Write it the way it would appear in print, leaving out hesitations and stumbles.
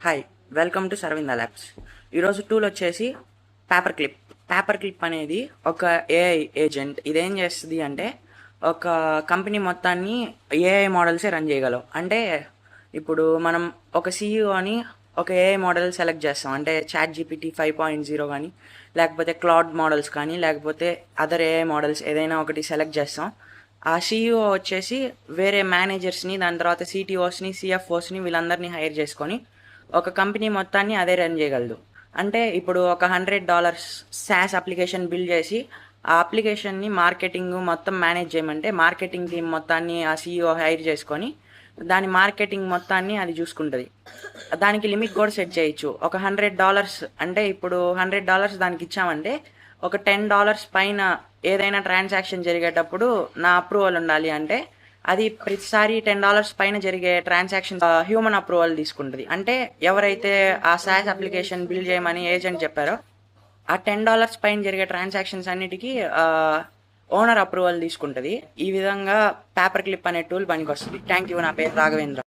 Hi, welcome to Sarvinda Labs. ఈరోజు tool వచ్చేసి paper clip. Paper clip అనేది ఒక ఏఐ ఏజెంట్. ఇదేం చేస్తుంది అంటే ఒక కంపెనీ మొత్తాన్ని ఏఐ మోడల్సే రన్ చేయగలవు. అంటే ఇప్పుడు మనం ఒక సీఈఓని ఒక ఏఐ మోడల్ సెలెక్ట్ చేస్తాం. అంటే ChatGPT 5.0 కానీ, లేకపోతే క్లౌడ్ మోడల్స్ కానీ, లేకపోతే అదర్ ఏఐ మోడల్స్ ఏదైనా ఒకటి సెలెక్ట్ చేస్తాం. ఆ సీఈఓ వచ్చేసి వేరే మేనేజర్స్ని, దాని తర్వాత CTOస్ని, CFOస్ని వీళ్ళందరినీ హైర్ చేసుకొని ఒక కంపెనీ మొత్తాన్ని అదే రన్ చేయగలదు. అంటే ఇప్పుడు ఒక $100 SaaS అప్లికేషన్ బిల్డ్ చేసి ఆ అప్లికేషన్ని మార్కెటింగ్ మొత్తం మేనేజ్ చేయమంటే మార్కెటింగ్ టీం మొత్తాన్ని ఆ సీఈఓ హైర్ చేసుకొని దాని మార్కెటింగ్ మొత్తాన్ని అది చూసుకుంటుంది. దానికి లిమిట్ కూడా సెట్ చేయొచ్చు. ఒక $100 అంటే ఇప్పుడు $100 దానికి ఇచ్చామంటే ఒక $10 పైన ఏదైనా ట్రాన్సాక్షన్ జరిగేటప్పుడు నా అప్రూవల్ ఉండాలి. అంటే అది ప్రతిసారి $10 పైన జరిగే ట్రాన్సాక్షన్ హ్యూమన్ అప్రూవల్ తీసుకుంటుంది. అంటే ఎవరైతే ఆ SaaS అప్లికేషన్ బిల్డ్ చేయమని ఏజెంట్ చెప్పారో ఆ $10 పైన జరిగే ట్రాన్సాక్షన్స్ అన్నిటికీ ఓనర్ అప్రూవల్ తీసుకుంటుంది. ఈ విధంగా పేపర్ క్లిప్ అనే టూల్ పనికి వస్తుంది. Thank you. నా పేరు రాఘవేంద్ర.